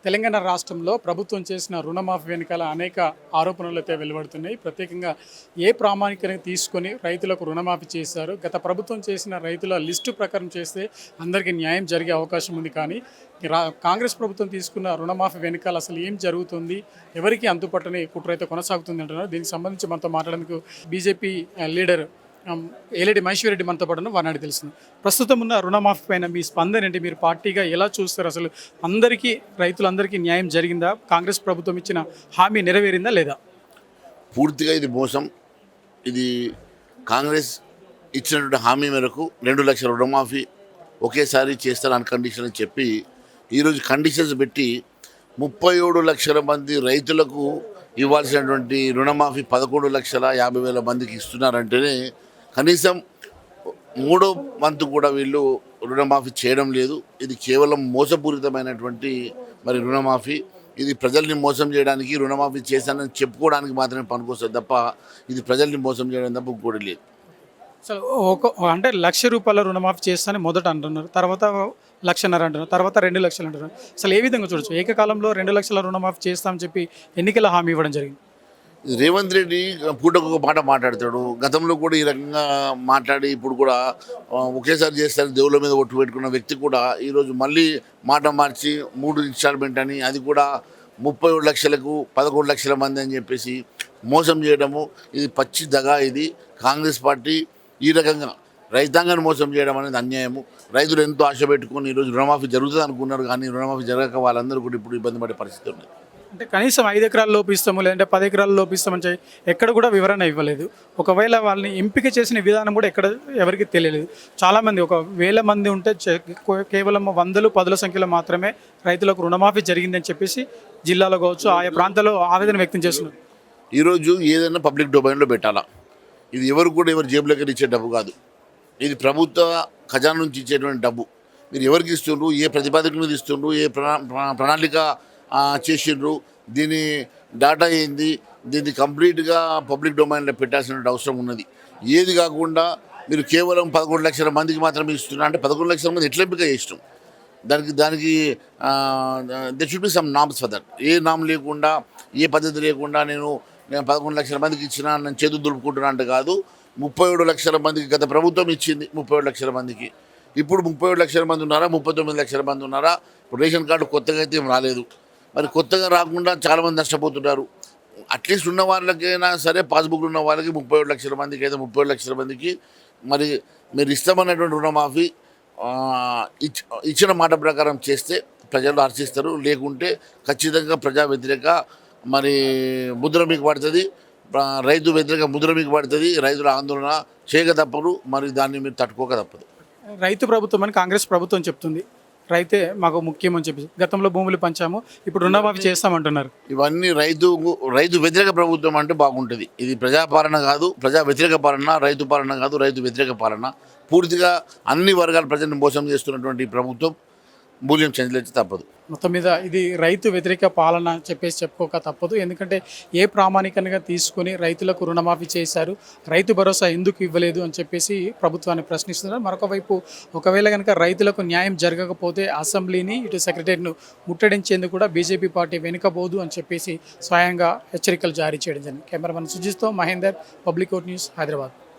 తెలంగాణ రాష్ట్రంలో ప్రభుత్వం చేసిన రుణమాఫీ వెనుకాల అనేక ఆరోపణలు అయితే వెలువడుతున్నాయి. ప్రత్యేకంగా ఏ ప్రామాణికంగా తీసుకొని రైతులకు రుణమాఫీ చేశారు, గత ప్రభుత్వం చేసిన రైతుల లిస్టు ప్రకారం చేస్తే అందరికీ న్యాయం జరిగే అవకాశం ఉంది. కానీ కాంగ్రెస్ ప్రభుత్వం తీసుకున్న రుణమాఫీ వెనుకాల అసలు ఏం జరుగుతుంది, ఎవరికి అంతుపట్టని కుట్ర అయితే కొనసాగుతుంది అంటున్నారు. దీనికి సంబంధించి మనతో మాట్లాడేందుకు బీజేపీ లీడర్ ఏలేటి మహేశ్వర్ రెడ్డి మనతో పాటు వారిని తెలుస్తుంది. ప్రస్తుతం ఉన్న రుణమాఫీ పైన మీ స్పందన ఏంటి? మీరు పార్టీగా ఎలా చూస్తారు? అసలు అందరికీ రైతులందరికీ న్యాయం జరిగిందా? కాంగ్రెస్ ప్రభుత్వం ఇచ్చిన హామీ నెరవేరిందా లేదా? పూర్తిగా ఇది మోసం. ఇది కాంగ్రెస్ ఇచ్చినటువంటి హామీ మేరకు 2 లక్షల రుణమాఫీ ఒకేసారి చేస్తారు అన్కండిషన్ అని చెప్పి ఈరోజు కండిషన్స్ పెట్టి 37 లక్షల మంది రైతులకు ఇవ్వాల్సినటువంటి రుణమాఫీ 11,50,000 మందికి ఇస్తున్నారంటేనే కనీసం 3వ వంతు కూడా వీళ్ళు రుణమాఫీ చేయడం లేదు. ఇది కేవలం మోసపూరితమైనటువంటి రుణమాఫీ. ఇది ప్రజల్ని మోసం చేయడానికి, రుణమాఫీ చేశానని చెప్పుకోవడానికి మాత్రమే పనికొస్తుంది తప్ప ఇది ప్రజల్ని మోసం చేయడం తప్ప ఇంకోటి లేదు. అసలు అంటే ₹1,00,000 రుణమాఫీ చేస్తానని మొదట అంటున్నారు, తర్వాత 1,50,000 అంటున్నారు, తర్వాత 2 లక్షలు అంటున్నారు. అసలు ఏ విధంగా చూడొచ్చు? ఏకకాలంలో 2 లక్షల రుణమాఫీ చేస్తామని చెప్పి ఎన్నికల హామీ ఇవ్వడం జరిగింది. రేవంత్ రెడ్డి పూటకు ఒక మాట మాట్లాడతాడు. గతంలో కూడా ఈ రకంగా మాట్లాడి ఇప్పుడు కూడా ఒకేసారి చేస్తారు దేవుళ్ళ మీద ఒట్టు పెట్టుకున్న వ్యక్తి కూడా ఈరోజు మళ్ళీ మాట మార్చి 3 ఇన్స్టాల్మెంట్ అని, అది కూడా 37 లక్షలకు 11 లక్షల మంది అని చెప్పేసి మోసం చేయడము, ఇది పచ్చి దగా. ఇది కాంగ్రెస్ పార్టీ ఈ రకంగా రైతాంగాన్ని మోసం చేయడం అనేది అన్యాయము. రైతులు ఎంతో ఆశ పెట్టుకుని ఈరోజు రుణమాఫీ జరుగుతుంది అనుకున్నారు, కానీ రుణమాఫీ జరగక వాళ్ళందరూ కూడా ఇప్పుడు ఇబ్బంది పడే పరిస్థితి ఉంది. అంటే కనీసం 5 ఎకరాల లోపు ఇస్తాము, లేదంటే 10 ఎకరాల లోపు ఇస్తామని ఎక్కడ కూడా వివరణ ఇవ్వలేదు. ఒకవేళ వాళ్ళని ఎంపిక చేసిన విధానం కూడా ఎక్కడ ఎవరికి తెలియలేదు. చాలామంది 1,000 మంది ఉంటే కేవలం 100, 10 సంఖ్యలో మాత్రమే రైతులకు రుణమాఫీ జరిగిందని చెప్పేసి జిల్లాలో కావచ్చు ఆయా ప్రాంతాల్లో ఆవేదన వ్యక్తం చేస్తున్నారు. ఈరోజు ఏదైనా పబ్లిక్ డొమైన్లో పెట్టాలా. ఇది ఎవరు కూడా ఎవరి జేబులోకి ఇచ్చే డబ్బు కాదు. ఇది ప్రభుత్వ ఖజానా నుంచి ఇచ్చేటువంటి డబ్బు. మీరు ఎవరికి ఇస్తుండ్రు, ఏ ప్రతిపాదక మీద ఇస్తుండ్రు, ఏ ప్రణాళిక చేసిండ్రు, దీని డాటా ఏంది, దీన్ని కంప్లీట్గా పబ్లిక్ డొమైన్లో పెట్టాల్సిన అవసరం ఉన్నది. ఏది కాకుండా మీరు కేవలం 11 లక్షల మందికి మాత్రమే ఇస్తున్నారు అంటే 11 లక్షల మంది ఎట్లా ఎంపిక చేసినాం? దానికి they should be some norms for that. ఏ నామ్ లేకుండా, ఏ పద్ధతి లేకుండా నేను 11 లక్షల మందికి ఇచ్చినా నేను చేతులు దులుపుకుంటున్నా అంటే కాదు. 37 లక్షల మందికి గత ప్రభుత్వం ఇచ్చింది. 37 లక్షల మందికి ఇప్పుడు 37 లక్షల మంది ఉన్నారా, 39 లక్షల మంది ఉన్నారా? ఇప్పుడు రేషన్ కార్డు కొత్తగా అయితే ఏం రాలేదు. మరి కొత్తగా రాకుండా చాలామంది నష్టపోతున్నారు. అట్లీస్ట్ ఉన్న వాళ్ళకైనా సరే పాస్బుక్లు ఉన్న వాళ్ళకి 37 లక్షల మందికి అయితే 37 లక్షల మందికి మరి మీరు ఇస్తామన్నటువంటి రుణమాఫీ ఇచ్చిన మాట ప్రకారం చేస్తే ప్రజలు హర్షిస్తారు. లేకుంటే ఖచ్చితంగా ప్రజా వ్యతిరేక ముద్ర మీకు పడుతుంది, రైతు వ్యతిరేక ముద్ర మీకు పడుతుంది. రైతుల ఆందోళన చేయక తప్పదు, మరి దాన్ని మీరు తట్టుకోక తప్పదు. రైతు ప్రభుత్వం అని కాంగ్రెస్ ప్రభుత్వం చెప్తుంది. రైతే మాకు ముఖ్యం అని చెప్పి గతంలో భూములు పంచాము, ఇప్పుడు రుణమాఫీ చేస్తామంటున్నారు. ఇవన్నీ రైతు వ్యతిరేక ప్రభుత్వం అంటే బాగుంటుంది. ఇది ప్రజాపాలన కాదు, ప్రజా వ్యతిరేక పాలన, రైతు పాలన కాదు, రైతు వ్యతిరేక పాలన. పూర్తిగా అన్ని వర్గాల ప్రజలను మోసం చేస్తున్నటువంటి ప్రభుత్వం మూల్యం చెందలేక తప్పదు. మొత్తం మీద ఇది రైతు వ్యతిరేక పాలన చెప్పేసి చెప్పుకోక తప్పదు. ఎందుకంటే ఏ ప్రామాణికంగా తీసుకొని రైతులకు రుణమాఫీ చేశారు, రైతు భరోసా ఎందుకు ఇవ్వలేదు అని చెప్పేసి ప్రభుత్వాన్ని ప్రశ్నిస్తున్నారు. మరొక వైపు ఒకవేళ కనుక రైతులకు న్యాయం జరగకపోతే అసెంబ్లీని, ఇటు సెక్రటరీని ముట్టడించేందుకు కూడా బీజేపీ పార్టీ వెనుకబోదు అని చెప్పేసి స్వయంగా హెచ్చరికలు జారీ చేయడం జరిగింది. కెమెరామెన్ సుజిత్తో మహేందర్, పబ్లిక్ న్యూస్, హైదరాబాద్.